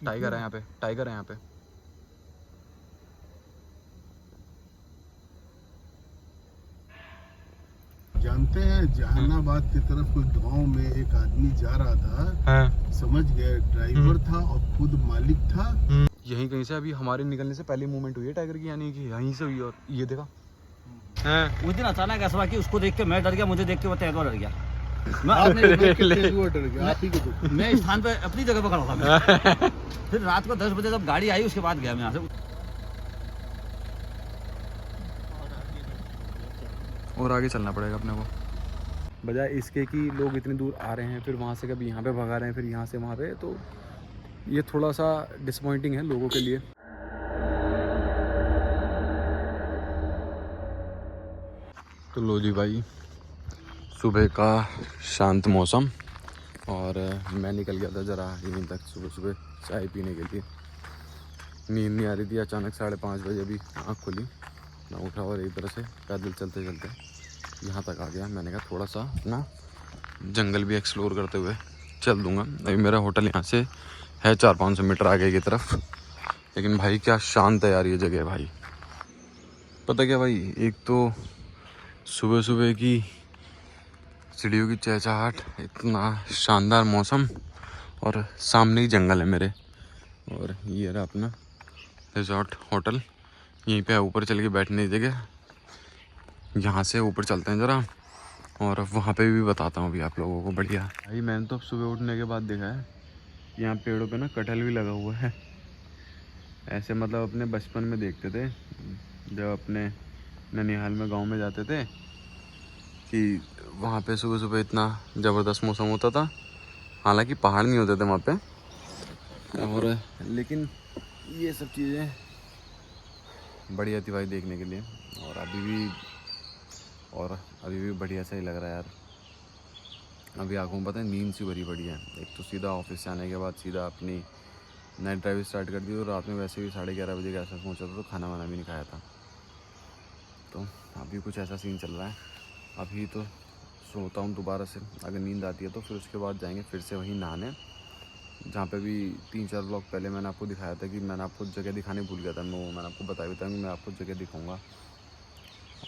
Tiger है यहाँ पे, टाइगर है यहाँ पे। जानते हैं जहानाबाद की तरफ कोई गांव में एक आदमी जा रहा था, हाँ। समझ गए, ड्राइवर था और खुद मालिक था। यहीं कहीं से अभी हमारे निकलने से पहले मूवमेंट हुई है टाइगर की, यानी कि यहीं से हुई। और ये देखा उस दिन अचानक ऐसा हुआ कि उसको देख के मैं डर गया, मुझे देख के वो तेंदुआ डर गया। मैं आपने अपने देख के तेंदुआ डर गया, आप ही के दुख। मैं स्थान पे अपनी जगह पर खड़ा था मैं। फिर रात को 10 बजे जब गाड़ी आई उसके बाद गया मैं यहाँ से। और आगे चलना पड़ेगा अपने को, बजाय इसके कि लोग इतनी दूर आ रहे हैं फिर वहाँ से कभी यहाँ पे भगा रहे हैं फिर यहाँ से वहाँ पे, तो ये थोड़ा सा डिसपॉइंटिंग है लोगों के लिए। तो लो जी भाई, सुबह का शांत मौसम, और मैं निकल गया था ज़रा यहीं तक सुबह सुबह चाय पीने के लिए। नींद नहीं आ रही थी, अचानक 5:30 बजे अभी आँख खुली, मैं उठा और एक तरह से पैदल चलते चलते यहाँ तक आ गया। मैंने कहा थोड़ा सा ना जंगल भी एक्सप्लोर करते हुए चल दूँगा। अभी मेरा होटल यहाँ से है 400-500 मीटर आगे की तरफ, लेकिन भाई क्या शांत है यार ये जगह भाई। पता क्या भाई, एक तो सुबह सुबह की चिड़ियों की चहचहाट, इतना शानदार मौसम, और सामने ही जंगल है मेरे। और ये रहा अपना रिजॉर्ट होटल, यहीं पे है ऊपर चल के बैठने की जगह। यहाँ से ऊपर चलते हैं ज़रा, और वहाँ पे भी बताता हूँ अभी आप लोगों को। बढ़िया भाई, मैंने तो अब सुबह उठने के बाद देखा है यहाँ पेड़ों पे ना कटहल भी लगा हुआ है। ऐसे मतलब अपने बचपन में देखते थे जब अपने ननिहाल में गांव में जाते थे कि वहाँ पे सुबह सुबह इतना ज़बरदस्त मौसम होता था। हालांकि पहाड़ नहीं होते थे वहाँ पे, और लेकिन ये सब चीज़ें बढ़िया थी भाई देखने के लिए। और अभी भी बढ़िया सा ही लग रहा है यार। अभी आँखों में पता है नींद सी भरी पड़ी है। एक तो सीधा ऑफिस से आने के बाद सीधा अपनी नाइट ड्राइव स्टार्ट कर दी, और रात में वैसे भी 11:30 बजे के आसपास पहुँचा था, तो खाना वाना भी नहीं खाया था। तो अभी कुछ ऐसा सीन चल रहा है। अभी तो सोता हूँ दोबारा से, अगर नींद आती है तो फिर उसके बाद जाएंगे फिर से वहीं नहाने, जहाँ पे भी 3-4 ब्लॉग पहले मैंने आपको दिखाया था कि मैंने आपको जगह दिखाने भूल गया था। मैंने आपको बताया भी था कि मैं आपको जगह दिखाऊंगा,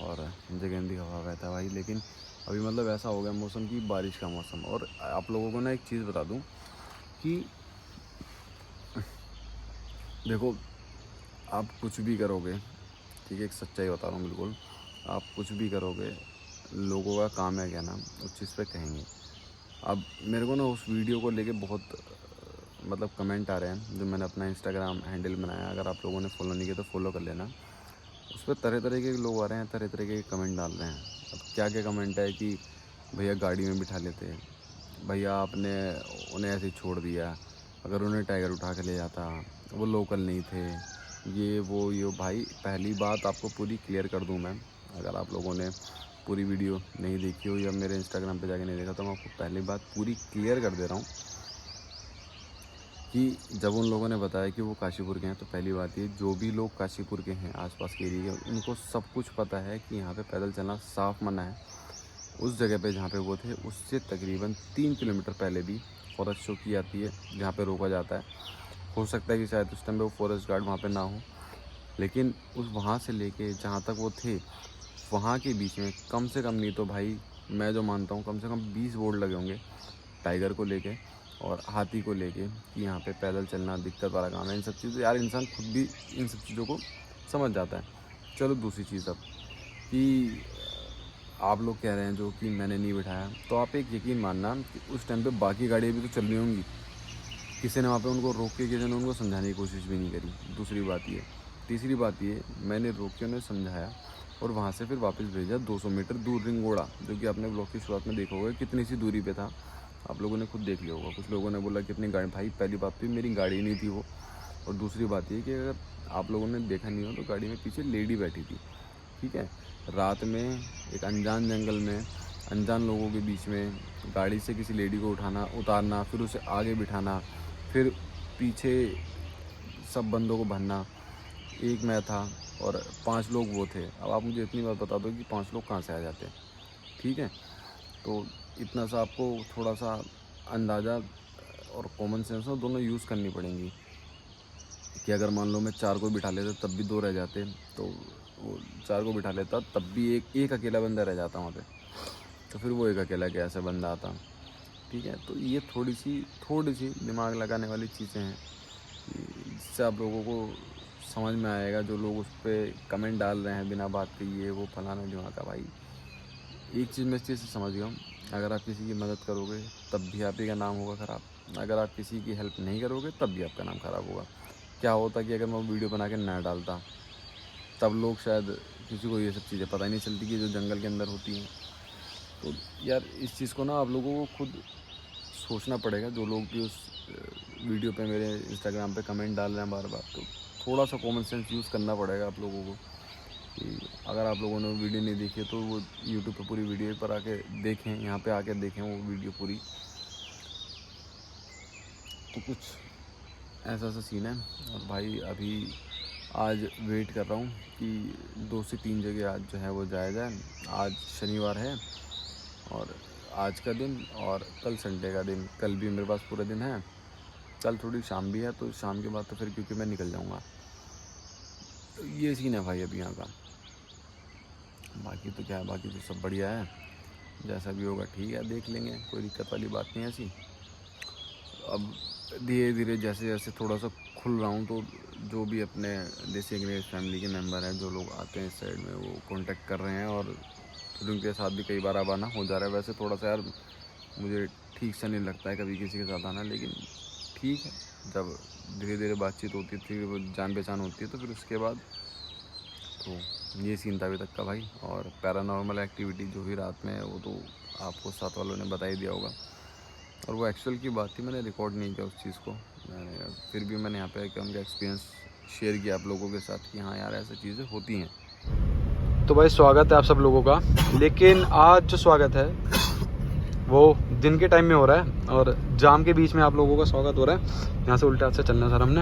और जगह नहीं दिखा पाया था भाई। लेकिन अभी मतलब ऐसा हो गया मौसम की बारिश का मौसम। और आप लोगों को ना एक चीज़ बता दूँ कि देखो, आप कुछ भी करोगे, ठीक है, एक सच्चाई बता रहा हूँ बिल्कुल, आप कुछ भी करोगे लोगों का काम है क्या ना उस चीज़ पे कहेंगे। अब मेरे को ना उस वीडियो को लेके बहुत मतलब कमेंट आ रहे हैं, जो मैंने अपना इंस्टाग्राम हैंडल बनाया, अगर आप लोगों ने फॉलो नहीं किया तो फॉलो कर लेना। उस पर तरह तरह के लोग आ रहे हैं, तरह तरह के कमेंट डाल रहे हैं। अब क्या क्या कमेंट है कि भैया गाड़ी में बिठा लेते, भैया आपने उन्हें ऐसे ही छोड़ दिया, अगर उन्हें टाइगर उठा के ले जाता, वो लोकल नहीं थे, ये वो ये। भाई पहली बात आपको पूरी क्लियर कर दूं मैं, अगर आप लोगों ने पूरी वीडियो नहीं देखी हो या मेरे इंस्टाग्राम पे जाके नहीं देखा, तो मैं आपको पहली बात पूरी क्लियर कर दे रहा हूँ कि जब उन लोगों ने बताया कि वो काशीपुर के हैं, तो पहली बात ये, जो भी लोग काशीपुर के हैं आसपास के एरिया के, उनको सब कुछ पता है कि यहाँ पे पैदल चलना साफ मना है। उस जगह पे जहाँ पे वो थे उससे तकरीबन 3 किलोमीटर पहले भी फॉरेस्ट चौकी आती है, जहाँ पे रोका जाता है। हो सकता है कि शायद उस टाइम पे वो फॉरेस्ट गार्ड वहाँ पे ना हो, लेकिन उस वहाँ से लेके जहाँ तक वो थे, वहाँ के बीच में कम से कम नहीं तो भाई मैं जो मानता हूँ कम से कम 20 बोर्ड लगे होंगे टाइगर को लेके और हाथी को लेके, कि यहाँ पे पैदल चलना दिक्कत वाला काम है। इन सब चीज़ों यार इंसान खुद भी इन सब चीज़ों को समझ जाता है। चलो दूसरी चीज़ अब कि आप लोग कह रहे हैं जो कि मैंने नहीं बिठाया, तो आप एक यकीन मानना कि उस टाइम पे बाकी गाड़ियाँ भी तो चल रही होंगी, किसी ने वहाँ पे उनको रोक के किसी ने उनको समझाने की कोशिश भी नहीं करी। दूसरी बात ये, तीसरी बात ये, मैंने रोक के उन्हें समझाया और वहाँ से फिर वापस भेजा 200 मीटर दूर रिंग घोड़ा, जो कि आपने ब्लॉग की शुरुआत में देखा होगा कितनी सी दूरी पे था, आप लोगों ने खुद देख लिया होगा। कुछ लोगों ने बोला कितनी गाड़ी, भाई पहली बात तो मेरी गाड़ी नहीं थी वो, और दूसरी बात ये कि अगर आप लोगों ने देखा नहीं हो तो गाड़ी में पीछे लेडी बैठी थी, ठीक है। रात में एक अनजान जंगल में अनजान लोगों के बीच में गाड़ी से किसी लेडी को उतारना, फिर उसे आगे बिठाना, फिर पीछे सब बंदों को भरना। एक मैं था और 5 लोग वो थे। अब आप मुझे इतनी बात बता दो कि 5 लोग कहाँ से आ जाते हैं, ठीक है। तो इतना सा आपको थोड़ा सा अंदाज़ा और कॉमन सेंस दोनों यूज़ करनी पड़ेंगी कि अगर मान लो मैं 4 को बिठा लेता तब भी 2 रह जाते, तो वो 4 को बिठा लेता तब भी एक अकेला बंदा रह जाता वहाँ पे, तो फिर वो एक अकेला कैसे बंदा आता। ठीक है, तो ये थोड़ी सी दिमाग लगाने वाली चीज़ें हैं कि जिससे आप लोगों को समझ में आएगा। जो लोग उस पर कमेंट डाल रहे हैं बिना बात के, ये वो फलाना ढिमाका, भाई एक चीज़ मैं इस चीज़ से समझ गया हूँ, अगर आप किसी की मदद करोगे तब भी आप ही का नाम होगा ख़राब, अगर आप किसी की हेल्प नहीं करोगे तब भी आपका नाम ख़राब होगा। क्या होता कि अगर मैं वीडियो बना के ना डालता तब लोग शायद किसी को ये सब चीज़ें पता ही नहीं चलती कि जो जंगल के अंदर होती हैं। तो यार इस चीज़ को ना आप लोगों को खुद सोचना पड़ेगा, जो लोग भी उस वीडियो पे मेरे इंस्टाग्राम पे कमेंट डाल रहे हैं बार बार, तो थोड़ा सा कॉमन सेंस यूज़ करना पड़ेगा आप लोगों को कि अगर आप लोगों ने वीडियो नहीं देखी तो वो यूट्यूब पे पूरी वीडियो पर आके देखें, यहाँ पे आके देखें वो वीडियो पूरी। तो कुछ ऐसा सीन है। और भाई अभी आज वेट कर रहा हूँ कि 2 से 3 जगह आज जो है वो जाया जाए। आज शनिवार है और आज का दिन, और कल संडे का दिन, कल भी मेरे पास पूरा दिन है, कल थोड़ी शाम भी है, तो शाम के बाद तो फिर क्योंकि मैं निकल जाऊँगा। तो ये सीन है भाई अभी यहाँ का। बाकी तो क्या है, बाकी तो सब बढ़िया है, जैसा भी होगा ठीक है, देख लेंगे, कोई दिक्कत वाली बात नहीं है ऐसी। अब धीरे धीरे जैसे जैसे थोड़ा सा खुल रहा हूँ, तो जो भी अपने देसी अंग्रेज फैमिली के मेंबर हैं, जो लोग आते हैं इस साइड में, वो कांटेक्ट कर रहे हैं और फिर उनके साथ भी कई बार अब आना हो जा रहा है। वैसे थोड़ा सा यार मुझे ठीक से नहीं लगता है कभी किसी के साथ आना, लेकिन ठीक है, जब धीरे धीरे बातचीत होती थी, वो जान पहचान होती है, तो फिर उसके बाद तो ये सीन था अभी तक का भाई। और पैरानॉर्मल एक्टिविटी जो भी रात में है वो तो आपको साथ वालों ने बता ही दिया होगा, और वो एक्चुअल की बात थी, मैंने रिकॉर्ड नहीं किया उस चीज़ को, मैंने फिर भी मैंने यहाँ पे आकर उनका एक्सपीरियंस शेयर किया आप लोगों के साथ कि हाँ यार ऐसी चीज़ें होती हैं। तो भाई स्वागत है आप सब लोगों का, लेकिन आज जो स्वागत है वो दिन के टाइम में हो रहा है और जाम के बीच में आप लोगों का स्वागत हो रहा है। यहाँ से उल्टे हाथ से चलना सर हमने,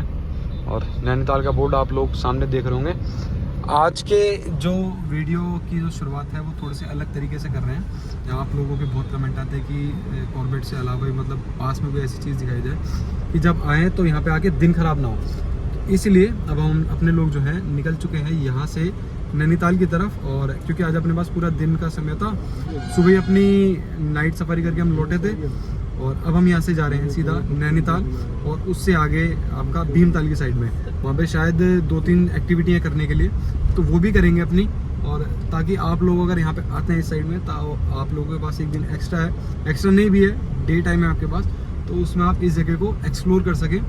और नैनीताल का बोर्ड आप लोग सामने देख रहे होंगे। आज के जो वीडियो की जो शुरुआत है वो थोड़े से अलग तरीके से कर रहे हैं। जहाँ आप लोगों के बहुत कमेंट आते हैं कि कॉर्बेट से अलावा भी मतलब पास में कोई ऐसी चीज़ दिखाई जाए कि जब आएँ तो यहाँ पे आके दिन ख़राब ना हो। इसलिए अब हम अपने लोग जो है निकल चुके हैं यहाँ से नैनीताल की तरफ, और क्योंकि आज अपने पास पूरा दिन का समय था, सुबह अपनी नाइट सफारी करके हम लौटे थे, और अब हम यहाँ से जा रहे हैं सीधा नैनीताल, और उससे आगे आपका भीमताल की साइड में, वहाँ पे शायद 2-3 एक्टिविटियाँ करने के लिए, तो वो भी करेंगे अपनी। और ताकि आप लोग अगर यहाँ पे आते हैं इस साइड में, तो आप लोगों के पास एक दिन एक्स्ट्रा है, एक्स्ट्रा नहीं भी है, डे टाइम है आपके पास, तो उसमें आप इस जगह को एक्सप्लोर कर सकें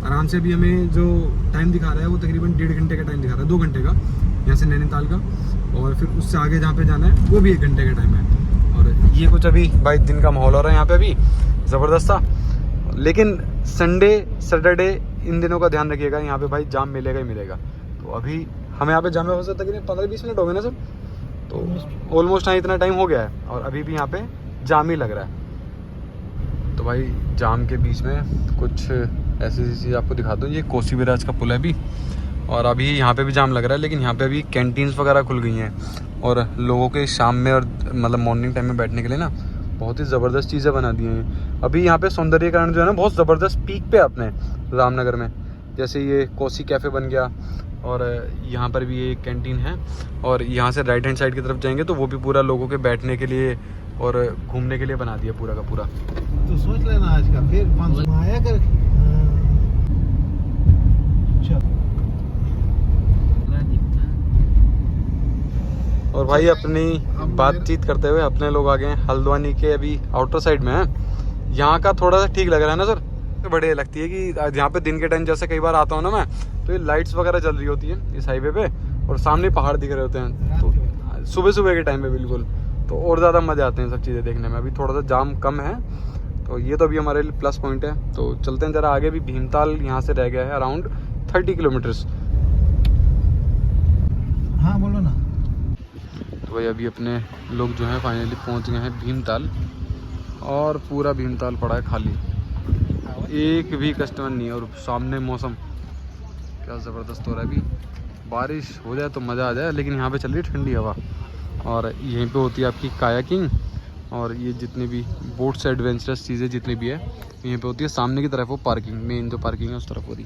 आराम से। अभी हमें जो टाइम दिखा रहा है वो तकरीबन 1.5 घंटे का टाइम दिखा रहा है, 2 घंटे का यहाँ से नैनीताल का, और फिर उससे आगे जहाँ पे जाना है वो भी 1 घंटे का टाइम है। और ये कुछ अभी भाई दिन का माहौल हो रहा है यहाँ पे अभी ज़बरदस्त था। लेकिन संडे सैटरडे इन दिनों का ध्यान रखिएगा, यहाँ पे भाई जाम मिलेगा ही मिलेगा। तो अभी हमें यहाँ पे जाम में हो सकता है तकरीबन 15-20 मिनट हो गए ना सर, तो ऑलमोस्ट हाँ इतना टाइम हो गया है, और अभी भी यहाँ पे जाम ही लग रहा है। तो भाई जाम के बीच में कुछ ऐसी चीज़ आपको दिखा दूँ, ये कोसी बैराज का पुल है अभी, और अभी यहाँ पे भी जाम लग रहा है, लेकिन यहाँ पे अभी कैंटीन्स वगैरह खुल गई हैं, और लोगों के शाम में और मतलब मॉर्निंग टाइम में बैठने के लिए ना बहुत ही ज़बरदस्त चीज़ें बना दी हैं। अभी यहाँ पे सौंदर्यीकरण जो है ना बहुत ज़बरदस्त पीक पे अपने रामनगर में, जैसे ये कोसी कैफ़े बन गया, और यहाँ पर भी एक कैंटीन है, और यहाँ से राइट हैंड साइड की तरफ जाएंगे तो वो भी पूरा लोगों के बैठने के लिए और घूमने के लिए बना दिया पूरा का पूरा। तो सोच लेना आज का फिर 500 आया कर। और भाई अपनी बातचीत करते हुए अपने लोग आ गए हैं हल्द्वानी के, अभी आउटर साइड में है। यहाँ का थोड़ा सा ठीक लग रहा है ना सर, बढ़िया लगती है कि यहाँ पे दिन के टाइम जैसे कई बार आता हूँ ना मैं, तो ये लाइट्स वगैरह जल रही होती है इस हाईवे पे, और सामने पहाड़ दिख रहे होते हैं, तो सुबह सुबह के टाइम पे बिल्कुल, तो और ज़्यादा मज़े आते हैं सब चीज़ें देखने में। अभी थोड़ा सा जाम कम है, तो ये तो अभी हमारे लिए प्लस पॉइंट है। तो चलते हैं ज़रा आगे, भी भीमताल यहाँ से रह गया है अराउंड 30 किलोमीटर्स। हाँ बोलो ना। तो भाई अभी अपने लोग जो हैं फाइनली पहुँच गए हैं भीमताल, और पूरा भीमताल पड़ा है खाली, एक भी कस्टमर नहीं है, और सामने मौसम क्या ज़बरदस्त हो रहा है। अभी बारिश हो जाए तो मज़ा आ जाए, लेकिन यहाँ पे चल रही है ठंडी हवा, और यहीं पे होती है आपकी कायाकिंग, और ये जितनी भी बोट से एडवेंचरस चीज़ें जितनी भी है यहीं पे होती है। सामने की तरफ वो पार्किंग, मेन जो पार्किंग है उस तरफ हो रही।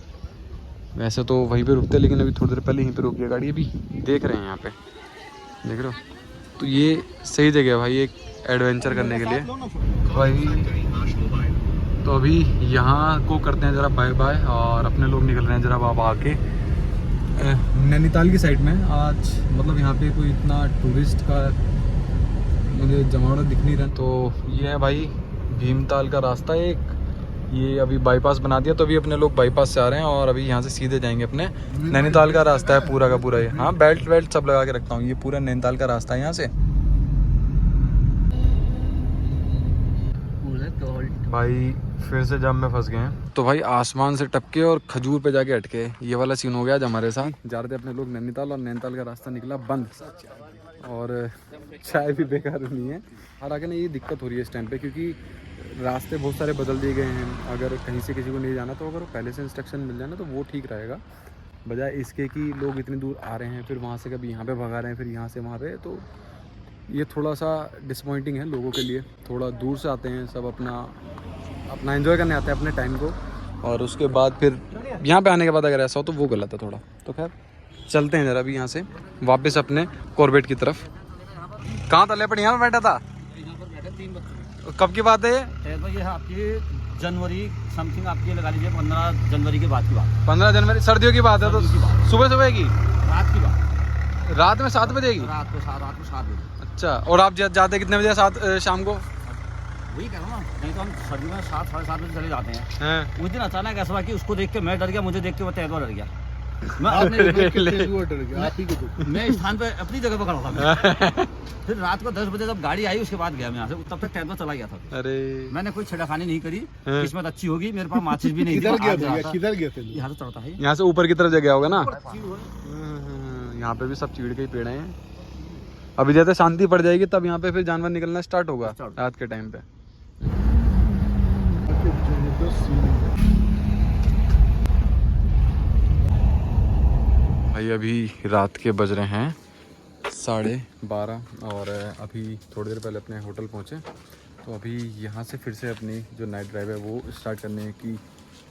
वैसे तो वहीं पे रुकते, लेकिन अभी थोड़ी देर पहले यहीं पे रुकी है गाड़ी। अभी देख रहे हैं यहाँ पे, देख रहे हो, तो ये सही जगह है भाई एक एडवेंचर करने के लिए भाई। तो अभी यहाँ को करते हैं ज़रा बाय बाय, और अपने लोग निकल रहे हैं ज़रा अब आके नैनीताल की साइड में। आज मतलब यहाँ पे कोई इतना टूरिस्ट का मुझे जमावड़ा दिख नहीं रहा। तो ये है भाई भीमताल का रास्ता एक, ये अभी बाईपास बना दिया, तो अभी अपने लोग बाईपास से आ रहे हैं और अभी यहाँ से सीधे जाएंगे अपने नैनीताल का रास्ता है पूरा का पूरा। ये हाँ बेल्ट वेल्ट सब लगा के रखता हूँ, ये पूरा नैनीताल का रास्ता है यहाँ से। भाई फिर से जाम में फंस गए हैं। तो भाई आसमान से टपके और खजूर पे जाके अटके, ये वाला सीन हो गया आज हमारे साथ। जा रहे थे अपने लोग नैनीताल और नैनीताल का रास्ता निकला बंद, और चाय भी बेकार नहीं है। और आगे ना ये दिक्कत हो रही है इस टाइम पे, क्योंकि रास्ते बहुत सारे बदल दिए गए हैं। अगर कहीं से किसी को नहीं जाना तो अगर पहले से इंस्ट्रक्शन मिल जाए ना तो वो ठीक रहेगा, बजाय इसके कि लोग इतनी दूर आ रहे हैं फिर वहाँ से कभी यहाँ पे भगा रहे हैं फिर यहाँ से वहाँ पे। तो ये थोड़ा सा डिसपॉइंटिंग है लोगों के लिए। थोड़ा दूर से आते हैं सब, अपना एंजॉय करने आते हैं अपने टाइम को, और उसके बाद फिर यहाँ पे आने के बाद अगर ऐसा हो तो वो गलत है थोड़ा। तो खैर चलते हैं ज़रा अभी यहाँ से वापस अपने कॉर्बेट की तरफ। कहाँ था लेपट? यहाँ पे बैठा था। कब की बात है ये आपकी जनवरी समथिंग, आपकी लगा लीजिए 15 जनवरी के बाद की बात। 15 जनवरी, सर्दियों की बात है। तो सुबह सुबह की, रात की बात, रात में 7 बजे की? रात को 7 बजे। अच्छा, और आप जाते कितने बजे? 7 शाम को? वही कह रहा हूँ ना, नहीं तो हम सर्दी में 7 साढ़े 7 बजे चले जाते हैं। हैं? उस दिन अचानक ऐसा हुआ कि उसको देख के मैं डर गया, मुझे देख के वो तेज डर गया। मैं आपने अपने देख के तेंदुआ डर गया, आप ही को तो। मैं स्थान पे अपनी जगह पर खड़ा था मैं। फिर रात को 10 बजे जब गाड़ी आई उसके बाद गया मैं यहाँ से, तब तक तेज चला गया था। अरे मैंने कोई छेड़खानी नहीं करी, किस्मत अच्छी होगी, मेरे पास माचिस भी नहीं थी। किधर गया था? किधर गया था? यहाँ से चढ़ता है, यहाँ से ऊपर की तरफ जगह होगा ना। यहाँ पे भी सब चीड़ के ही पेड़ हैं। अभी जैसे शांति पड़ जाएगी तब यहाँ पे फिर जानवर निकलना स्टार्ट होगा रात के टाइम पे। भाई अभी रात के बज रहे हैं 12:30 और अभी थोड़ी देर पहले अपने होटल पहुँचे। तो अभी यहाँ से फिर से अपनी जो नाइट ड्राइव है वो स्टार्ट करने की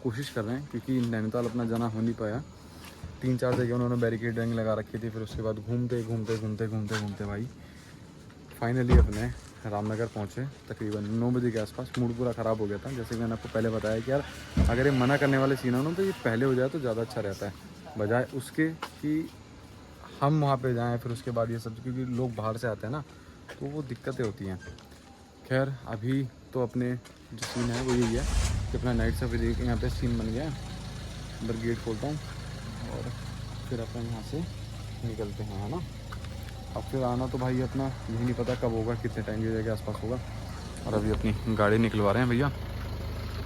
कोशिश कर रहे हैं, क्योंकि नैनीताल अपना जाना हो नहीं पाया। 3-4 जगह उन्होंने बैरिकेडिंग लगा रखी थी, फिर उसके बाद घूमते भाई फाइनली अपने रामनगर पहुँचे तकरीबन 9 बजे के आसपास। मूड पूरा ख़राब हो गया था, जैसे कि मैंने आपको पहले बताया कि यार अगर ये मना करने वाले सीन हो ना तो ये पहले हो जाए तो ज़्यादा अच्छा रहता है, बजाय उसके कि हम वहाँ पे जाएं फिर उसके बाद ये सब, क्योंकि लोग बाहर से आते हैं ना तो वो दिक्कतें होती हैं। खैर अभी तो अपने जो सीन है वो यही है कि अपना नाइट सफारी यहाँ पे सीन बन गया है। अंदर गेट खोलता हूँ और फिर अपन यहाँ से निकलते हैं, है ना। अब फिर आना तो भाई अपना यही नहीं पता कब होगा, कितने टाइम की जगह आसपास होगा। और अभी अपनी गाड़ी निकलवा रहे हैं भैया,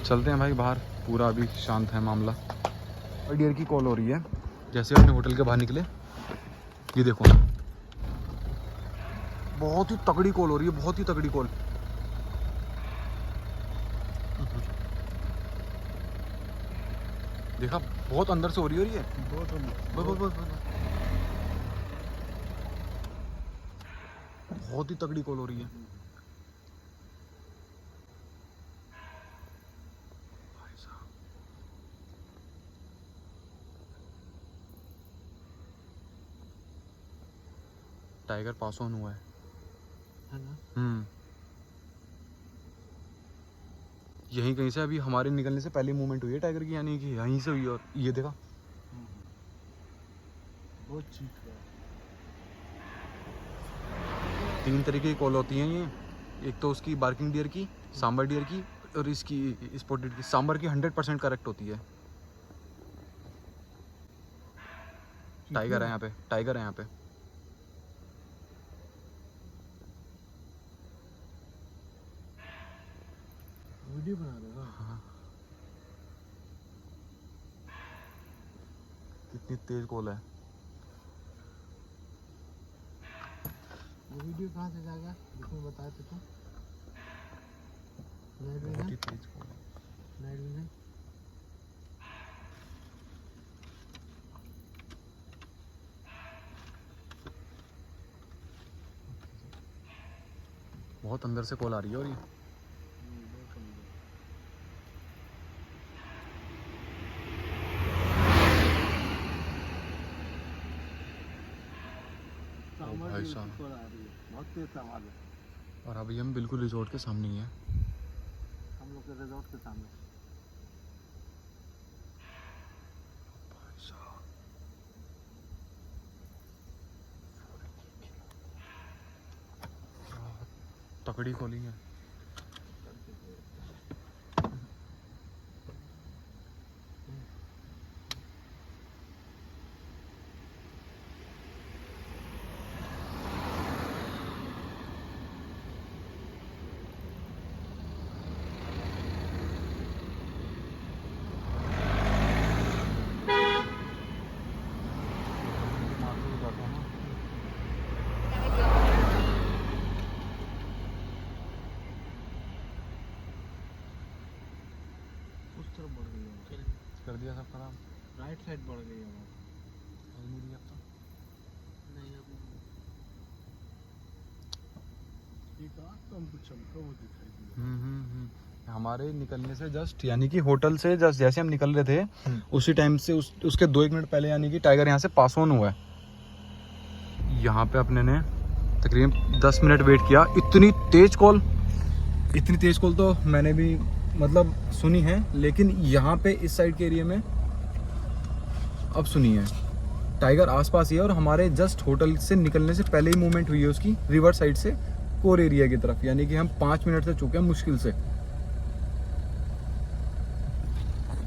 चलते हैं भाई बाहर। पूरा अभी शांत है मामला। और डियर की कॉल हो रही है जैसे अपने होटल के बाहर निकले, ये देखो बहुत ही तगड़ी कॉल हो रही है, बहुत ही तगड़ी कॉल। देखा बहुत अंदर से हो रही है, बहुत ही तगड़ी कॉल हो रही है। भाई साहब टाइगर पास ऑन हुआ है ना। यहीं कहीं से अभी हमारे निकलने से पहले मूवमेंट हुई है टाइगर की, यानी कि यहीं से हुई। और ये देखा बहुत चीख रहा है। 3 तरीके की कॉल होती हैं ये। एक तो उसकी बार्किंग डियर की, सांबर डियर की, और इसकी स्पॉटेड की। सांबर की 100% करेक्ट होती है। टाइगर है यहाँ पे, टाइगर है यहाँ पे। वीडियो बना रहे हो? हाँ। कितनी तेज कॉल है। वो वीडियो कहाँ से जाएगा जिसमें बताया था तुम? नाइट बहुत विजन? ही तेज कॉल है। Night vision? बहुत अंदर से कॉल आ रही है। और ये भाई साहब। बहुत तेज आवाज है। और अभी हम बिल्कुल रिजॉर्ट के सामने ही हैं। हम लोग के रिजॉर्ट के सामने। तकड़ी कॉलिंग है। कर दिया सब खराब। राइट साइड बढ़ गई है अब तो एक आग तो हमको चमका हुआ दिखाई दिया। हमारे निकलने से जस्ट यानी कि होटल से जस्ट जैसे हम निकल रहे थे उसी टाइम से उसके 2-1 मिनट पहले यानी कि टाइगर यहाँ से पास ऑन हुआ है। यहाँ पे अपने ने तकरीबन 10 मिनट वेट किया। इतनी तेज कॉल तो मैंने भी मतलब सुनी है, लेकिन यहाँ पे इस साइड के एरिया में अब सुनी है। टाइगर आसपास ही है और हमारे जस्ट होटल से निकलने से पहले ही मूवमेंट हुई है उसकी रिवर साइड से कोर एरिया की तरफ, यानी कि हम 5 मिनट से चुके हैं मुश्किल से।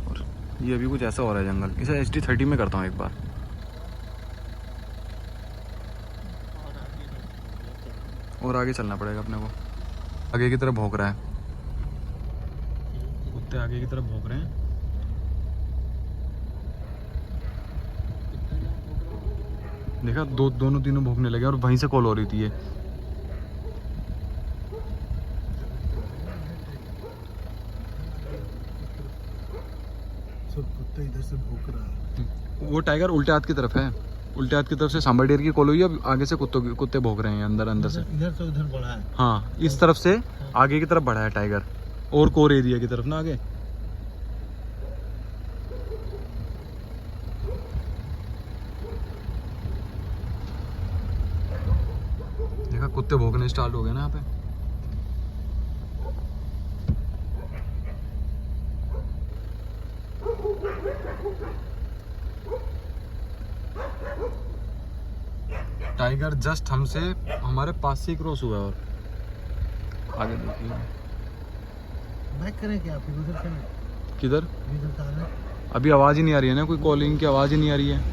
और ये अभी कुछ ऐसा हो रहा है जंगल। इसे HD30 में करता हूँ एक बार। और आगे चलना पड़ेगा अपने को। आगे की तरफ भौंक रहा है, कुत्ते आगे की तरफ भौंक रहे हैं। देखा दोनों तीनों भौंकने लगे और वहीं से कॉल हो रही थी ये। सब कुत्ता इधर से भौंक रहा है। वो टाइगर उल्टे हाथ की तरफ है, उल्टे हाथ की तरफ से सांबर डेयर की कॉल हुई है। अब आगे से कुत्ते भौंक रहे हैं अंदर से। इधर से उधर बढ़ा है। हाँ, इस तरफ से आगे की तरफ बढ़ा है टाइगर और कोर एरिया की तरफ ना आगे। देखा कुत्ते भौंकने स्टार्ट हो गए ना यहाँ पे। टाइगर जस्ट हमसे हमारे पास से क्रॉस हुआ है। और आगे देखिए बैक करें क्या फिर उधर से? किधर? इधर से आना। अभी आवाज़ ही नहीं आ रही है ना, कोई कॉलिंग की आवाज़ ही नहीं आ रही है।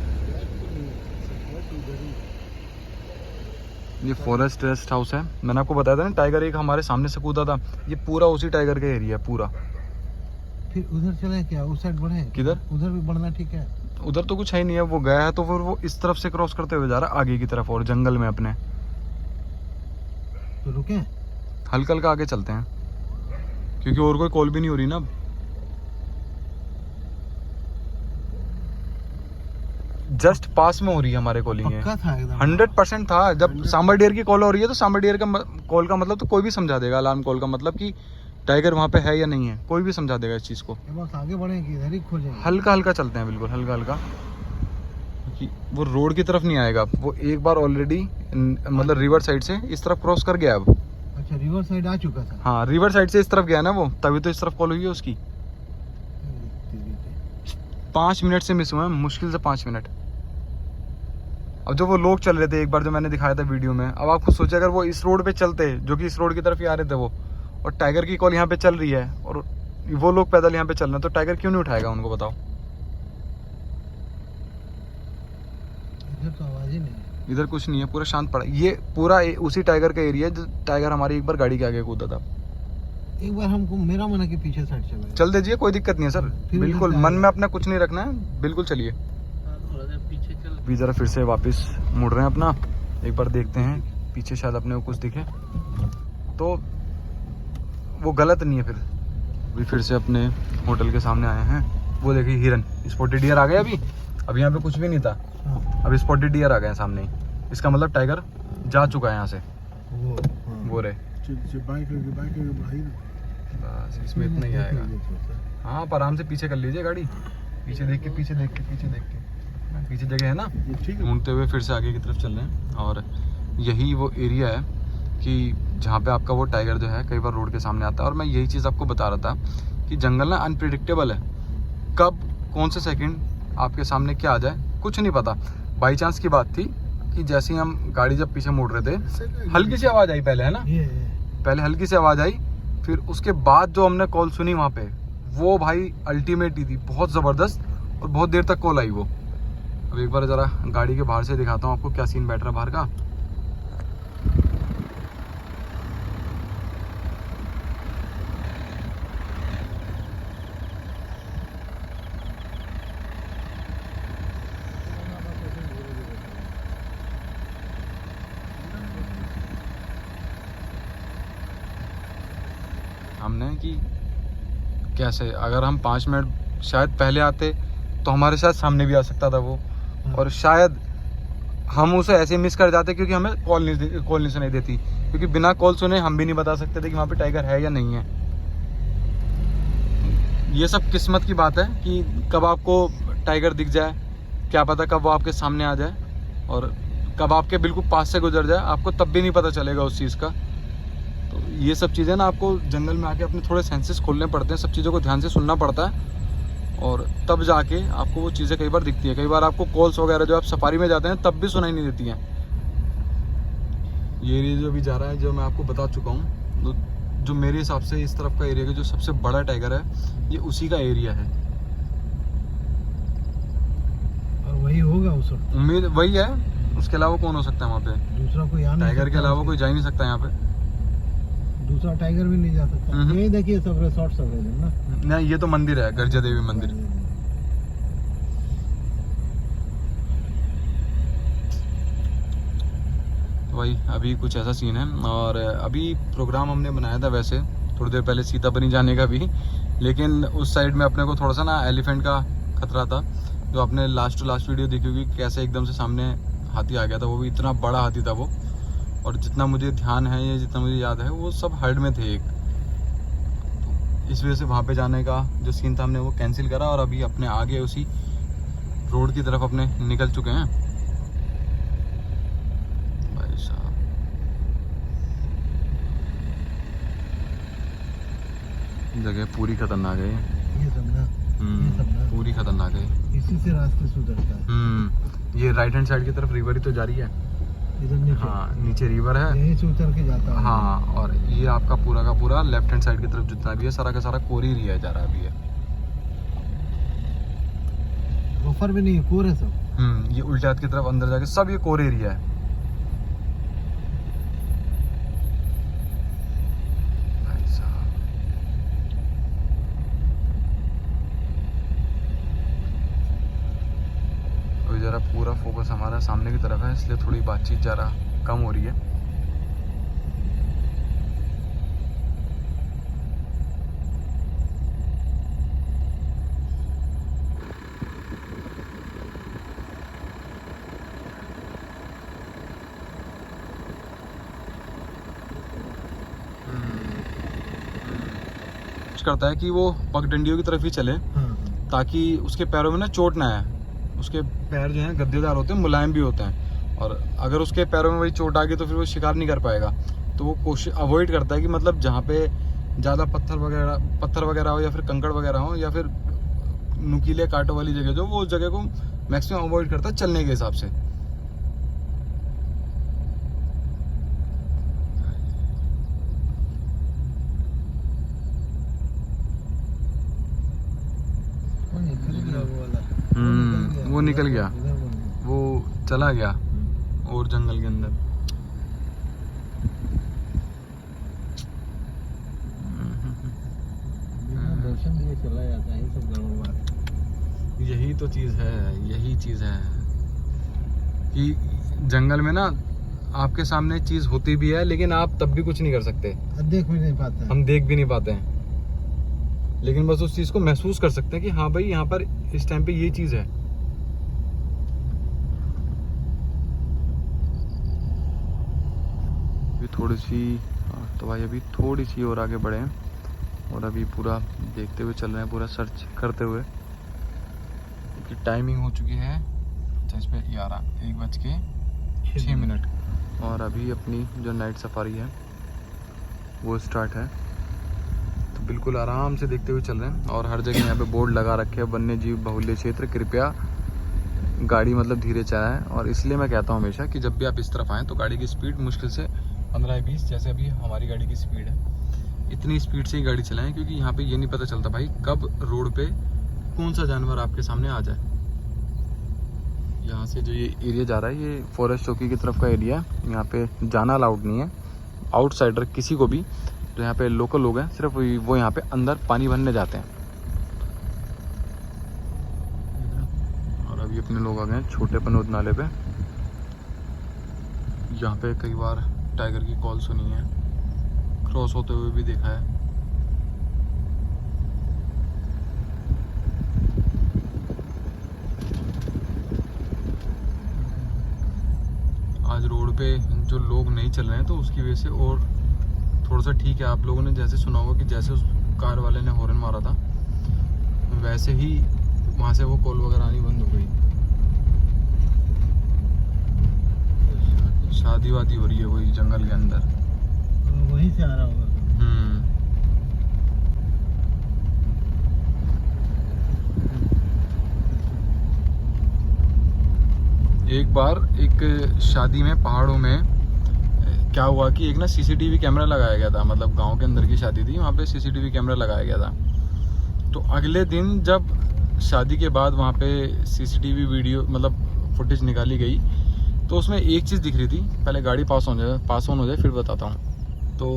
ये फॉरेस्ट रेस्ट हाउस है। मैंने आपको बताया था ना टाइगर एक हमारे सामने से कूदा था। ये पूरा उसी टाइगर का एरिया है पूरा। फिर उधर चले क्या? उस साइड बढ़े? किधर? उधर भी बढ़ना ठीक है। उधर तो कुछ है ही नहीं है। वो गया है तो फिर वो इस तरफ से क्रॉस करते हुए जा रहा है आगे की तरफ और जंगल में अपने। तो रुके? हल्का हल्का आगे चलते हैं क्योंकि और कोई कॉल भी नहीं हो रही ना अब। जस्ट पास में हो रही है हमारे कॉलिंग है। पक्का था एकदम। 100% था। जब सांबर डेयर की कॉल हो रही है तो सांबर डेयर का कॉल का मतलब तो कोई भी समझा देगा। अलार्म कॉल का मतलब कि टाइगर वहाँ पे है या नहीं है, कोई भी समझा देगा इस चीज़ को। बस आगे बढ़े कि इधर ही खोजेंगे? हल्का हल्का चलते हैं, बिल्कुल हल्का हल्का। कि वो रोड की तरफ नहीं आएगा। वो एक बार ऑलरेडी मतलब रिवर साइड से इस तरफ क्रॉस कर गया अब। अच्छा, रिवर साइड आ चुका था। हाँ, रिवर साइड से इस तरफ गया ना वो, तभी तो इस तरफ कॉल हुई है उसकी। 5 मिनट से मिस हुए हैं, मुश्किल से 5 मिनट। अब जो वो लोग चल रहे थे एक बार जो मैंने दिखाया था वीडियो में, अब आप खुद सोचिए अगर वो इस रोड पे चलते, जो कि इस रोड की तरफ ही आ रहे थे वो, और टाइगर की कॉल यहाँ पे चल रही है और वो लोग पैदल यहाँ पे चल रहे हैं, तो टाइगर क्यों नहीं उठाएगा उनको, बताओ। इधर तो आवाज ही नहीं। इधर कुछ नहीं है, पूरा शांत पड़ा। ये पूरा उसी टाइगर का एरिया है जो टाइगर हमारी एक बार गाड़ी के आगे कूदा था। एक बार हमको मेरा मन है कि पीछे साइड चले। चल दीजिए, कोई दिक्कत नहीं है सर, फिर बिल्कुल उधर मन में अपना कुछ नहीं रखना है, बिल्कुल चलिए। पीछे चल। अभी ज़रा फिर से वापस मुड़ रहे हैं अपना, एक बार देखते हैं पीछे शायद अपने को कुछ दिखे तो वो गलत नहीं है। फिर अभी फिर से अपने होटल के सामने आए हैं। वो देखिए हिरन, स्पॉटेड डियर आ गए। अभी यहाँ पे कुछ भी नहीं था, अभी स्पॉटेड डियर आ गए हैं सामने ही। इसका मतलब टाइगर जा चुका है यहाँ से। वो रहे बस, इसमें इतना ही आएगा। हाँ, आप आराम से पीछे कर लीजिए गाड़ी, पीछे देख के पीछे जगह है ना। ठीक है। घूमते हुए फिर से आगे की तरफ चल रहे हैं और यही वो एरिया है कि जहाँ पे आपका वो टाइगर जो है कई बार रोड के सामने आता है। और मैं यही चीज़ आपको बता रहा था कि जंगल ना अनप्रिडिक्टेबल है, कब कौन से सेकंड आपके सामने क्या आ जाए कुछ नहीं पता। बाई चांस की बात थी कि जैसे ही हम गाड़ी जब पीछे मोड़ रहे थे हल्की सी आवाज़ आई पहले, है ना, पहले हल्की सी आवाज़ आई, फिर उसके बाद जो हमने कॉल सुनी वहाँ पे वो भाई अल्टीमेट ही थी, बहुत ज़बरदस्त, और बहुत देर तक कॉल आई वो। अब एक बार ज़रा गाड़ी के बाहर से दिखाता हूँ आपको क्या सीन बैठ रहा है बाहर का। हमने कि कैसे अगर हम 5 मिनट शायद पहले आते तो हमारे साथ सामने भी आ सकता था वो, और शायद हम उसे ऐसे मिस कर जाते क्योंकि हमें कॉल नहीं सुनाई देती, क्योंकि बिना कॉल सुने हम भी नहीं बता सकते थे कि वहाँ पे टाइगर है या नहीं है। ये सब किस्मत की बात है कि कब आपको टाइगर दिख जाए, क्या पता कब वो आपके सामने आ जाए, और कब आपके बिल्कुल पास से गुजर जाए, आपको तब भी नहीं पता चलेगा उस चीज़ का। तो ये सब चीज़ें ना आपको जंगल में आके अपने थोड़े सेंसेस खोलने पड़ते हैं, सब चीज़ों को ध्यान से सुनना पड़ता है, और तब जाके आपको वो चीज़ें कई बार दिखती है। कई बार आपको कॉल्स वगैरह जो आप सफारी में जाते हैं तब भी सुनाई नहीं देती हैं। ये एरिया जो अभी जा रहा है, जो मैं आपको बता चुका हूँ, तो जो मेरे हिसाब से इस तरफ का एरिया का जो सबसे बड़ा टाइगर है ये उसी का एरिया है, और वही होगा उस वक्त, उम्मीद वही है। उसके अलावा कौन हो सकता है वहाँ पे? दूसरा कोई आ नहीं टाइगर के सकता अलावा उसके- कोई जा ही नहीं सकता यहाँ पे। दूसरा टाइगर भी नहीं जा सकता। ये देखिए सब रिसोर्ट सब है ना। नहीं, ये तो मंदिर है, गर्जा देवी मंदिर। तो भाई अभी कुछ ऐसा सीन है। और अभी प्रोग्राम हमने बनाया था वैसे थोड़ी देर पहले सीताबनी जाने का भी, लेकिन उस साइड में अपने को थोड़ा सा ना एलिफेंट का खतरा था। जो आपने लास्ट टू लास्ट वीडियो देखी होगी कैसे एकदम से सामने हाथी आ गया था, वो भी इतना बड़ा हाथी था वो। और जितना मुझे ध्यान है या जितना मुझे याद है वो सब हर्ड में थे एक, तो इस वजह से वहाँ पे जाने का जो सीन था हमने वो कैंसिल करा, और अभी अपने आगे उसी रोड की तरफ अपने निकल चुके हैं। भाई साहब जगह पूरी खतरनाक है ये सब ना, ये सब ना, पूरी खतरनाक है। इसी से रास्ते सुधरता है। ये राइट हैंड साइड की तरफ रिवर ही तो जा रही है। इधर नीचे, हाँ नीचे रिवर है, यहीं से उतर के जाता है। हाँ। और ये आपका पूरा का पूरा लेफ्ट हैंड साइड की तरफ जितना भी है सारा का सारा कोरी एरिया जा रहा अभी है। ऑफर भी नहीं है, कोर है सब। ये उल्टे हाथ की तरफ अंदर जाके सब ये कोर एरिया है। भाई साहब अभी जरा पूरा फोकस हमारा सामने की तरफ है, इसलिए थोड़ी बातचीत जरा कम हो रही है। करता है कि वो पगडंडियों की तरफ ही चले, ताकि उसके पैरों में ना चोट ना आए। उसके पैर जो हैं गद्देदार होते हैं, मुलायम भी होते हैं, और अगर उसके पैरों में वही चोट आ गई तो फिर वो शिकार नहीं कर पाएगा। तो वो कोशिश अवॉइड करता है कि मतलब जहाँ पे ज़्यादा पत्थर वगैरह हो या फिर कंकड़ वगैरह हो या फिर नुकीले कांटों वाली जगह जो, वो उस जगह को मैक्सिमम अवॉइड करता है चलने के हिसाब से। वो निकल गया, वो चला गया और जंगल के अंदर। दर्शन दिए चला जाता है, सब गड़बड़। यही तो चीज़ है, यही चीज़ है कि जंगल में ना आपके सामने चीज़ होती भी है लेकिन आप तब भी कुछ नहीं कर सकते। देख भी नहीं पाते, हम देख भी नहीं पाते हैं, लेकिन बस उस चीज़ को महसूस कर सकते हैं कि हाँ भाई यहाँ पर इस टाइम पे ये चीज़ है। अभी थोड़ी सी, तो भाई अभी थोड़ी सी और आगे बढ़े हैं, और अभी पूरा देखते हुए चल रहे हैं, पूरा सर्च करते हुए, क्योंकि टाइमिंग हो चुकी है 11:06 और अभी अपनी जो नाइट सफारी है वो स्टार्ट है। तो बिल्कुल आराम से देखते हुए चल रहे हैं और हर जगह यहाँ पे बोर्ड लगा रखे हैं वन्य जीव बाहुल्य क्षेत्र, कृपया गाड़ी मतलब धीरे चलाएं। और इसलिए मैं कहता हूँ हमेशा कि जब भी आप इस तरफ आएँ तो गाड़ी की स्पीड मुश्किल से 15 या 20, जैसे अभी हमारी गाड़ी की स्पीड है, इतनी स्पीड से ही गाड़ी चलाएं, क्योंकि यहाँ पे ये नहीं पता चलता भाई कब रोड पे कौन सा जानवर आपके सामने आ जाए। यहाँ से जो ये एरिया जा रहा है ये फॉरेस्ट चौकी की तरफ का एरिया है। यहाँ पे जाना अलाउड नहीं है आउटसाइडर किसी को भी। जो यहाँ पे लोकल लोग हैं सिर्फ वो यहाँ पे अंदर पानी भरने जाते हैं। और अभी अपने लोग आ गए हैं छोटे पनोद नाले पे। यहाँ पे कई बार टाइगर की कॉल सुनी है, क्रॉस होते हुए भी देखा है। आज रोड पे जो लोग नहीं चल रहे हैं तो उसकी वजह से और थोड़ा सा ठीक है। आप लोगों ने जैसे सुना होगा कि जैसे उस कार वाले ने हॉर्न मारा था वैसे ही वहाँ से वो कॉल वगैरह आनी बंद हो गई। शादी वादी हो रही है वही जंगल के अंदर, वहीं से आ रहा होगा। एक बार एक शादी में पहाड़ों में क्या हुआ कि एक ना सीसीटीवी कैमरा लगाया गया था, मतलब गांव के अंदर की शादी थी, वहाँ पे सीसीटीवी कैमरा लगाया गया था। तो अगले दिन जब शादी के बाद वहाँ पे सीसीटीवी वीडियो मतलब फुटेज निकाली गई तो उसमें एक चीज़ दिख रही थी। पहले गाड़ी पास ऑन हो जाए फिर बताता हूँ। तो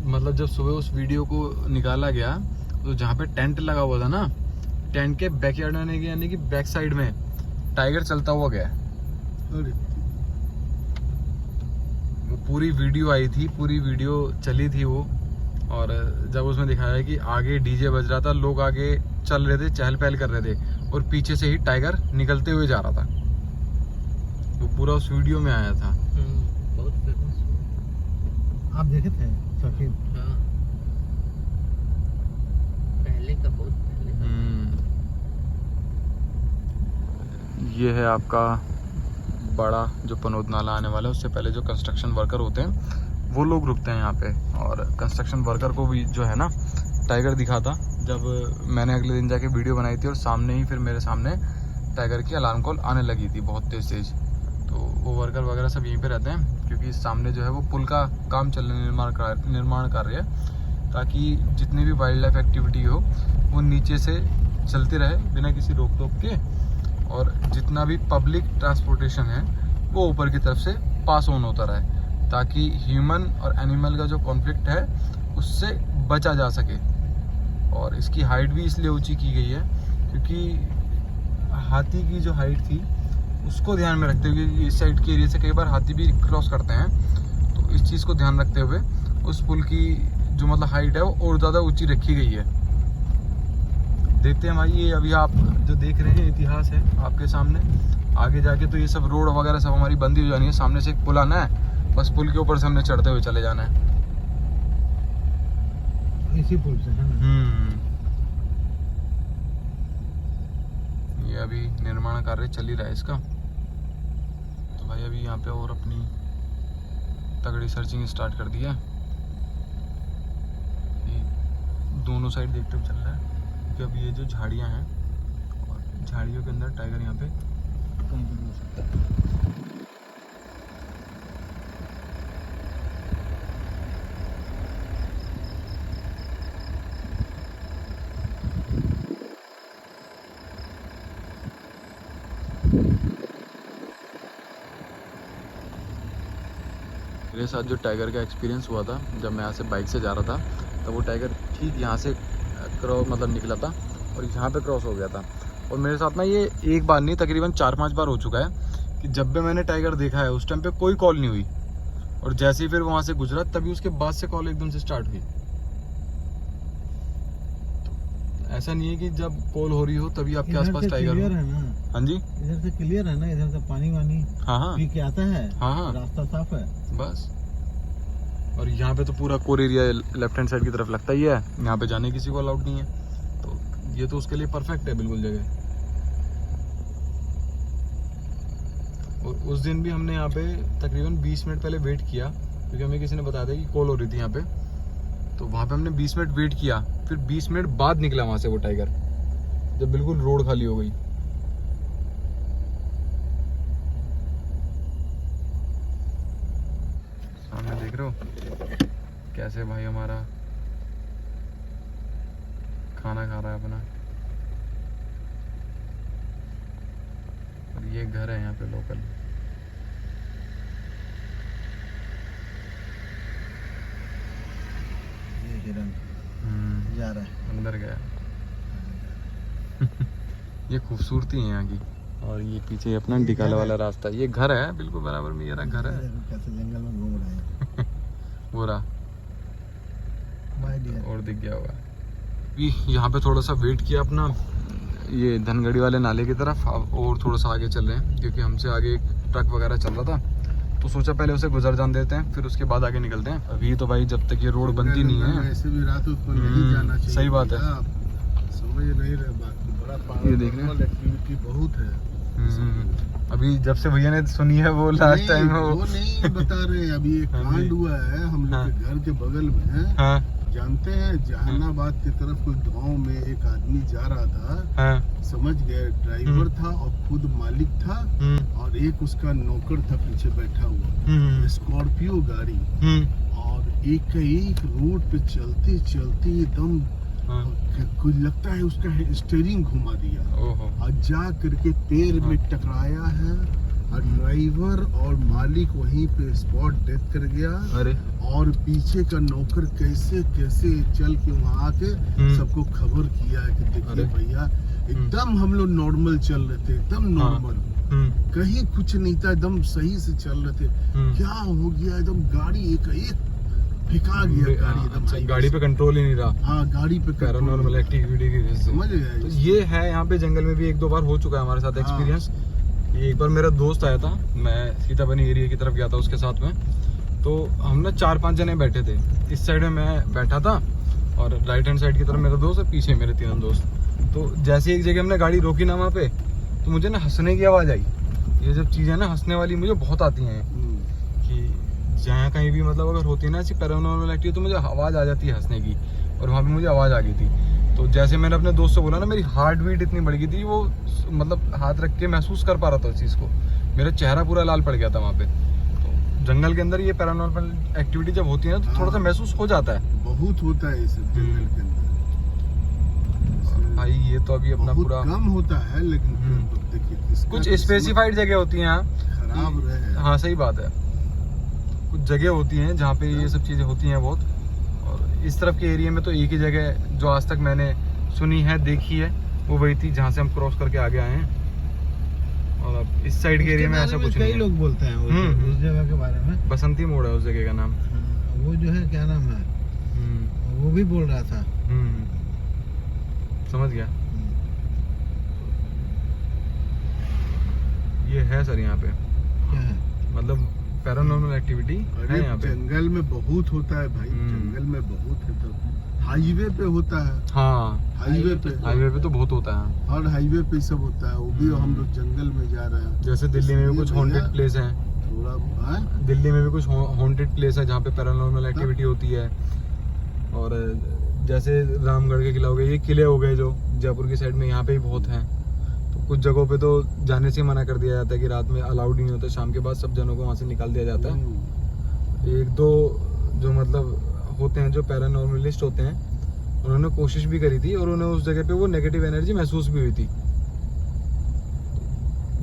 मतलब जब सुबह उस वीडियो को निकाला गया तो जहाँ पे टेंट लगा हुआ था ना, टेंट के बैकयार्ड में यानी कि बैक साइड में टाइगर चलता हुआ गया। वो पूरी वीडियो आई थी, पूरी वीडियो चली थी वो। और जब उसमें दिखाया कि आगे डीजे बज रहा था, लोग आगे चल रहे थे, चहल पहल कर रहे थे और पीछे से ही टाइगर निकलते हुए जा रहा था। वो पूरा उस वीडियो में आया था। बहुत फेमस। आप देखे थे शकील? हाँ, पहले का बहुत पहले। ये है आपका बड़ा जो पनोद नाला आने वाला है। उससे पहले जो कंस्ट्रक्शन वर्कर होते हैं वो लोग रुकते हैं यहाँ पे। और कंस्ट्रक्शन वर्कर को भी जो है ना टाइगर दिखा था जब मैंने अगले दिन जाके वीडियो बनाई थी, और सामने ही फिर मेरे सामने टाइगर की अलार्म कॉल आने लगी थी बहुत तेज़। तो वो वर्कर वगैरह सब यहीं पे रहते हैं, क्योंकि सामने जो है वो पुल का काम चल रहा है, निर्माण कार्य है, ताकि जितनी भी वाइल्ड लाइफ एक्टिविटी हो वो नीचे से चलती रहे बिना किसी रोक टोक के, और जितना भी पब्लिक ट्रांसपोर्टेशन है वो ऊपर की तरफ से पास ऑन होता रहे, ताकि ह्यूमन और एनिमल का जो कॉन्फ्लिक्ट है उससे बचा जा सके। और इसकी हाइट भी इसलिए ऊंची की गई है क्योंकि हाथी की जो हाइट थी उसको ध्यान में रखते हुए, इस साइड के एरिया से कई बार हाथी भी क्रॉस करते हैं, तो इस चीज़ को ध्यान रखते हुए उस पुल की जो मतलब हाइट है वो और ज़्यादा ऊंची रखी गई है। देखते हैं भाई, ये अभी आप जो देख रहे हैं इतिहास है आपके सामने। आगे जाके तो ये सब रोड वगैरह सब हमारी बंद ही हो जानी है। सामने से एक पुल आना है, बस पुल के ऊपर से हमने चढ़ते हुए चले जाना है। इसी पुल से है ना? ये अभी निर्माण कार्य चल ही रहा है इसका। तो भाई अभी यहाँ पे और अपनी तगड़ी सर्चिंग स्टार्ट कर दिया। दोनों साइड देखते हुए चल रहा है, क्योंकि अभी ये जो झाड़ियाँ हैं और झाड़ियों के अंदर टाइगर यहाँ पे कहीं भी हो सकता है। मेरे साथ जो टाइगर का एक्सपीरियंस हुआ था, जब मैं यहाँ से बाइक से जा रहा था तब वो टाइगर ठीक यहाँ से क्रॉस मतलब निकला था और यहाँ पे क्रॉस हो गया था। और मेरे साथ ना ये एक बार नहीं तकरीबन 4-5 बार हो चुका है कि जब भी मैंने टाइगर देखा है उस टाइम पे कोई कॉल नहीं हुई, और जैसे ही फिर वहाँ से गुजरा तभी उसके बाद से कॉल एकदम से स्टार्ट हुई। तो ऐसा नहीं है कि जब कॉल हो रही हो तभी आपके आसपास टाइगर हो। हाँ जी, इधर से क्लियर है ना, इधर से पानी वानी हाँ पी के आता है। हाँ, रास्ता साफ है बस। और यहाँ पे तो पूरा core area left hand side की तरफ लगता ही है, यहाँ पे जाने किसी को अलाउड नहीं है, तो ये तो उसके लिए परफेक्ट है बिल्कुल जगह। और उस दिन भी हमने यहाँ पे तकरीबन 20 मिनट पहले वेट किया, क्योंकि हमें किसी ने बताया था कि कॉल हो रही थी यहाँ पे, तो वहाँ पे हमने 20 मिनट वेट किया। फिर 20 मिनट बाद निकला वहाँ से वो टाइगर, जब बिल्कुल रोड खाली हो गई। सामने देख रहे हो कैसे भाई हमारा खाना खा रहा है अपना। और ये घर है यहाँ पे लोकल। ये हिरन जा रहा है अंदर गया। ये खूबसूरती है यहाँ की। और ये पीछे अपना डिकाला वाला रास्ता, ये घर है बिल्कुल बराबर में, ये रहा घर है। कैसे जंगल में घूम रहे हैं। वो रहा Bye dear. और दिख गया होगा। यहाँ पे थोड़ा सा वेट किया अपना, ये धनगढ़ी वाले नाले की तरफ, और थोड़ा सा आगे चल रहे हैं क्योंकि हमसे आगे एक ट्रक वगैरह चल रहा था, तो सोचा पहले उसे गुजर जान देते हैं, फिर उसके बाद आगे निकलते हैं। अभी तो भाई जब तक ये रोड बनती नहीं है, ऐसे भी रात को नहीं जाना चाहिए। सही बात है। आप समझ नहीं रहे बात, बड़ा ये देख रहे हैं? एक्टिविटी बहुत है। अभी जब से भैया ने सुनी है वो लास्ट टाइम वो नहीं बता रहे। अभी एक हाँ जी। कांड हुआ है हम लोग के घर के बगल में। हाँ जानते हैं जहानाबाद की तरफ कोई गांव में एक आदमी जा रहा था, हाँ समझ गए, ड्राइवर था और खुद मालिक था, और एक उसका नौकर था पीछे बैठा हुआ, स्कॉर्पियो गाड़ी, और एक रोड पे चलते चलते एकदम कुछ लगता है उसका स्टीयरिंग घुमा दिया और जा करके पैर में टकराया है, और ड्राइवर और मालिक वहीं पे स्पॉट डेथ कर गया। अरे और पीछे का नौकर कैसे कैसे चल के वहाँ आके सबको खबर किया है कि देखिए भैया एकदम हम लोग नॉर्मल चल रहे थे, एकदम नॉर्मल, कहीं कुछ नहीं था, एकदम सही से चल रहे थे, क्या हो गया एकदम गाड़ी एक फेंका गया गाड़ी एकदम। अच्छा, गाड़ी पे कंट्रोल ही नहीं रहा। हाँ गाड़ी पे पैरानॉर्मल एक्टिविटी की वजह से समझ गए। तो ये है यहाँ पे जंगल में भी एक दो बार हो चुका है हमारे साथ एक्सपीरियंस। एक बार मेरा दोस्त आया था, मैं सीताबनी एरिया की तरफ गया था उसके साथ में, तो हम ना 4-5 जने बैठे थे। इस साइड में मैं बैठा था और राइट हैंड साइड की तरफ मेरा दोस्त और पीछे मेरे 3 दोस्त। तो जैसे एक जगह हमने गाड़ी रोकी ना वहाँ पे, तो मुझे ना हंसने की आवाज़ आई। ये जब चीज़ें ना हंसने वाली मुझे बहुत आती हैं, कि जहाँ कहीं भी मतलब अगर होती है ना ऐसी पैरानॉर्मल एक्टिविटी, तो मुझे आवाज़ आ जाती है हंसने की, और वहाँ पर मुझे आवाज़ आ गई थी। तो जैसे मैंने अपने दोस्त से बोला ना, मेरी हार्ट बीट इतनी बढ़ गई थी, वो मतलब हाथ रख के महसूस कर पा रहा था उस चीज़ को, मेरा चेहरा पूरा लाल पड़ गया था वहाँ पे। तो जंगल के अंदर ये पैरानॉर्मल एक्टिविटी जब होती है ना, तो थोड़ा सा महसूस हो जाता है, बहुत होता है इस जंगल के अंदर। भाई ये तो अभी अपना पूरा कम होता है, लेकिन देखिए कुछ स्पेसिफाइड जगह होती हैं यहाँ, खराब रहे। हाँ सही बात है, कुछ जगह होती हैं जहाँ पे ये सब चीज़ें होती हैं बहुत। और इस तरफ के एरिया में तो एक ही जगह जो आज तक मैंने सुनी है, देखी है, वो वही थी जहाँ से हम क्रॉस करके आगे आए हैं। और अब इस साइड के एरिया में ऐसा कुछ नहीं है। कई लोग बोलते हैं उस जगह के बारे में। बसंती मोड़ है उस जगह का नाम। वो जो है क्या नाम है, वो भी बोल रहा था। समझ गया। ये है सर यहाँ पे, क्या है मतलब पैरानॉर्मल एक्टिविटी है यहाँ पे। जंगल में बहुत होता है भाई, जंगल में बहुत है। तो हाईवे पे होता है। हाँ हाईवे पे तो बहुत होता है। हर हाईवे पे सब होता है। वो भी हम लोग जंगल में जा रहे हैं। जैसे दिल्ली में भी कुछ हॉन्टेड प्लेस है, थोड़ा दिल्ली में भी कुछ हॉन्टेड प्लेस है जहाँ पे पैरानॉर्मल एक्टिविटी होती है। और जैसे रामगढ़ के किला हो गए, ये किले हो गए जो जयपुर की साइड में, यहाँ पे भी बहुत हैं। तो कुछ जगहों पे तो जाने से मना कर दिया जाता है कि रात में अलाउड नहीं होता, शाम के बाद सब जनों को वहाँ से निकाल दिया जाता है। 1-2 जो मतलब होते हैं जो पैरानॉर्मलिस्ट होते हैं, उन्होंने कोशिश भी करी थी और उन्हें उस जगह पे वो नेगेटिव एनर्जी महसूस भी हुई थी।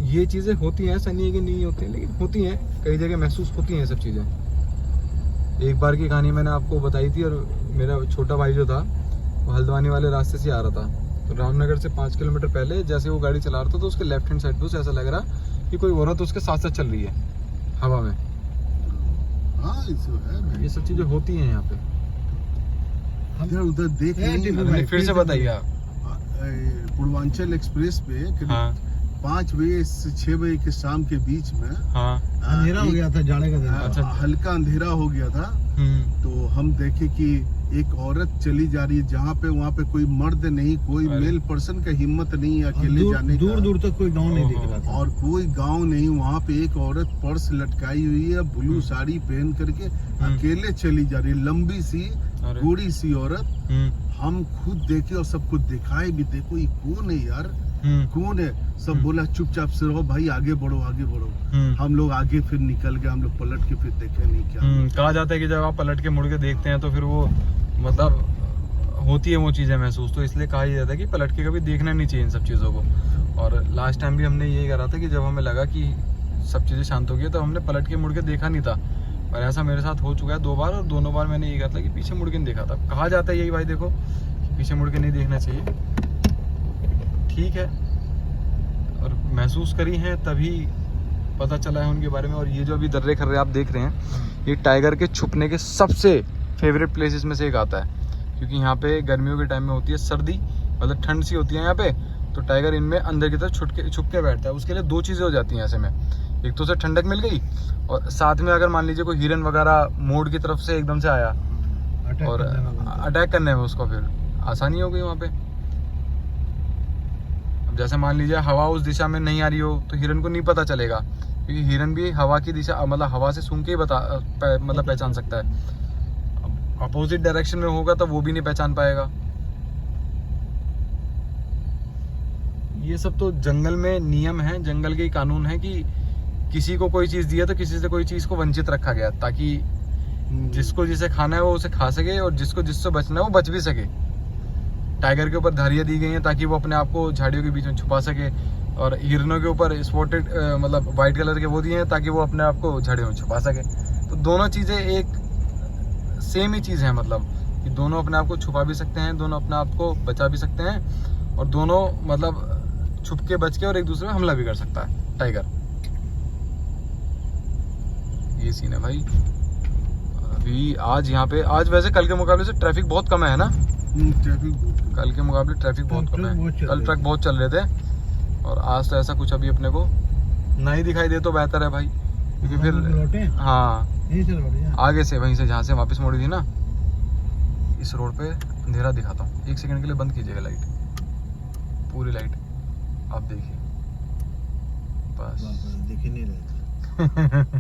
ये चीज़ें होती हैं, ऐसा नहीं है कि नहीं होती हैं, लेकिन होती हैं, कई जगह महसूस होती हैं सब चीज़ें। एक बार की कहानी मैंने आपको बताई थी, और मेरा छोटा भाई जो था वो हल्द्वानी वाले रास्ते से आ रहा था, तो रामनगर से 5 किलोमीटर पहले जैसे वो गाड़ी चला रहा था, तो उसके लेफ्ट हैंड साइड पे उसे ऐसा लग रहा कि कोई औरत उसके साथ साथ चल रही है हवा में। हाँ है, ये सब चीज़ें होती हैं यहाँ पे। इधर उधर देख नहीं। फिर से बताइए आप। पूर्वांचल एक्सप्रेस पे 5 बजे से 6 बजे के शाम के बीच में हाँ अंधेरा हो गया था, जाने का दिन। अच्छा। हल्का अंधेरा हो गया था, तो हम देखे कि एक औरत चली जा रही है जहाँ पे, वहाँ पे कोई मर्द नहीं, कोई मेल पर्सन का हिम्मत नहीं है अकेले जाने का। दूर दूर तक कोई गांव नहीं दिख रहा था और कोई गांव नहीं। वहाँ पे एक औरत पर्स लटकाई हुई है, ब्लू साड़ी पहन करके अकेले चली जा रही है, लंबी सी गोरी सी औरत। हम खुद देखे और सबको दिखाए भी, देखो ये कौन है यार, कौन है। सब बोला चुपचाप से रहो भाई, आगे बढ़ो आगे बढ़ो। हम लोग आगे फिर निकल गए, हम लोग पलट के फिर देखे नहीं क्या। कहा जाता है कि जब आप पलट के मुड़ के देखते हैं तो फिर वो मतलब होती है वो चीज़ें महसूस, तो इसलिए कहा जाता है कि पलट के कभी देखना नहीं चाहिए इन सब चीज़ों को। और लास्ट टाइम भी हमने यही करा था कि जब हमें लगा कि सब चीज़ें शांत हो गई तो हमने पलट के मुड़ के देखा नहीं था। और ऐसा मेरे साथ हो चुका है 2 बार, और दोनों बार मैंने यही कहा था कि पीछे मुड़ के नहीं देखा था। कहा जाता है यही भाई देखो, पीछे मुड़ के नहीं देखना चाहिए, ठीक है। और महसूस करी हैं तभी पता चला है उनके बारे में। और ये जो अभी दर्रे खर्रे आप देख रहे हैं, ये टाइगर के छुपने के सबसे फेवरेट प्लेसेस में से एक आता है, क्योंकि यहाँ पे गर्मियों के टाइम में होती है सर्दी, मतलब ठंड सी होती है यहाँ पे, तो टाइगर इनमें अंदर की तरफ छुप के बैठता है। उसके लिए 2 चीज़ें हो जाती हैं ऐसे में, एक तो उसे ठंडक मिल गई, और साथ में अगर मान लीजिए कोई हिरन वगैरह मोड़ की तरफ से एकदम से आया और अटैक करने में उसको फिर आसानी हो गई वहाँ पे। अब जैसे मान लीजिए हवा उस दिशा में नहीं आ रही हो तो हिरन को नहीं पता चलेगा, क्योंकि हिरन भी हवा की दिशा, मतलब हवा से सूंघ के ही मतलब पहचान सकता है। अपोजिट डायरेक्शन में होगा तो वो भी नहीं पहचान पाएगा। ये सब तो जंगल में नियम है, जंगल के ही कानून है कि किसी को कोई चीज़ दी है तो किसी से कोई चीज़ को वंचित रखा गया, ताकि जिसको जिसे खाना है वो उसे खा सके, और जिसको जिससे बचना है वो बच भी सके। टाइगर के ऊपर धारियाँ दी गई हैं ताकि वो अपने आप को झाड़ियों के बीच में छुपा सके, और हिरनों के ऊपर स्पॉटेड मतलब वाइट कलर के वो दिए हैं ताकि वो अपने आप को झाड़ियों में छुपा सके। तो दोनों चीज़ें एक सेम ही चीज़ है, मतलब कि दोनों अपने आप को छुपा भी सकते हैं, दोनों अपने आप को बचा भी सकते हैं, और दोनों मतलब छुप के बच के और एक दूसरे में हमला भी कर सकता है टाइगर। ये सीन है भाई। अभी आज यहाँ पे, आज वैसे कल के मुकाबले से ट्रैफिक बहुत कम है ना? ट्रैफिक बहुत, कल के मुकाबले ट्रैफिक बहुत कम है। कल ट्रक बहुत चल रहे थे, और आज तो ऐसा कुछ अभी अपने को नहीं दिखाई दे तो बेहतर है भाई, क्योंकि फिर हाँ आगे से वहीं से जहाँ से वापस मुड़ी थी ना, इस रोड पे अंधेरा दिखाता हूँ। 1 सेकंड के लिए बंद कीजिएगा लाइट, पूरी लाइट आप देखिए बस। दिख ही नहीं रहे।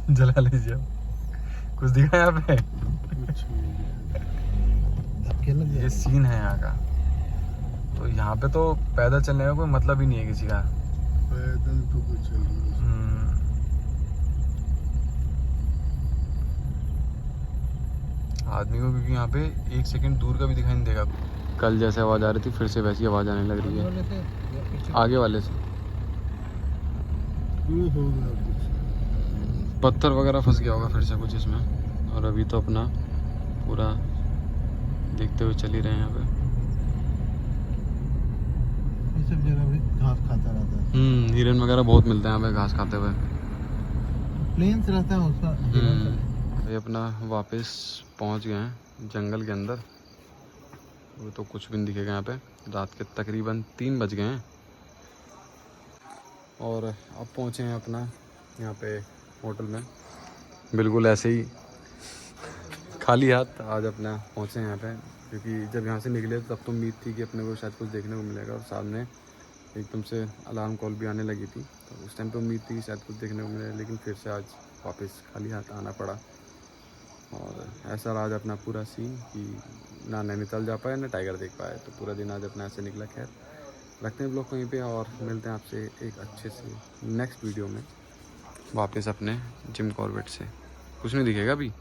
जला लीजिए, कुछ दिखा यहाँ पे? धक्के लग ये सीन है यहाँ का। तो यहाँ पे तो पैदल चलने का कोई मतलब ही नहीं है किसी का। पैदल तो कुछ चल रहा आदमी को, क्योंकि यहाँ पे 1 सेकंड दूर का भी दिखाई नहीं देगा। कल जैसे आवाज़ आ रही थी फिर से वैसी आवाज़ आने लग रही है आगे वाले से। पत्थर वगैरह फंस गया होगा फिर से कुछ इसमें। और अभी तो अपना पूरा देखते हुए चल ही रहे हैं यहाँ पे। सब जगह भी घास खाता रहता है। हिरन वगैरह बहुत मिलते हैं यहाँ पे घास खाते हुए। प्लेन्स रहता है उसका। ये अपना वापस पहुँच गए हैं जंगल के अंदर। वो तो कुछ भी नहीं दिखेगा यहाँ पे। रात के तकरीबन 3 बज गए हैं और अब पहुँचे हैं अपना यहाँ पे होटल में। बिल्कुल ऐसे ही खाली हाथ आज अपना पहुँचे हैं यहाँ पे, क्योंकि जब यहाँ से निकले तब तो उम्मीद थी कि अपने को शायद कुछ देखने को मिलेगा, और सामने एकदम से अलार्म कॉल भी आने लगी थी। तो उस टाइम पे उम्मीद थी कि शायद कुछ देखने को मिलेगा, लेकिन फिर से आज वापस खाली हाथ आना पड़ा। और ऐसा रहा आज अपना पूरा सीन कि ना नैनीताल जा पाए ना टाइगर देख पाए। तो पूरा दिन आज अपना ऐसे निकला। खैर रखते हैं ब्लॉग कहीं पे और मिलते हैं आपसे एक अच्छे से नेक्स्ट वीडियो में वापस अपने जिम कॉर्बेट से। कुछ नहीं दिखेगा अभी।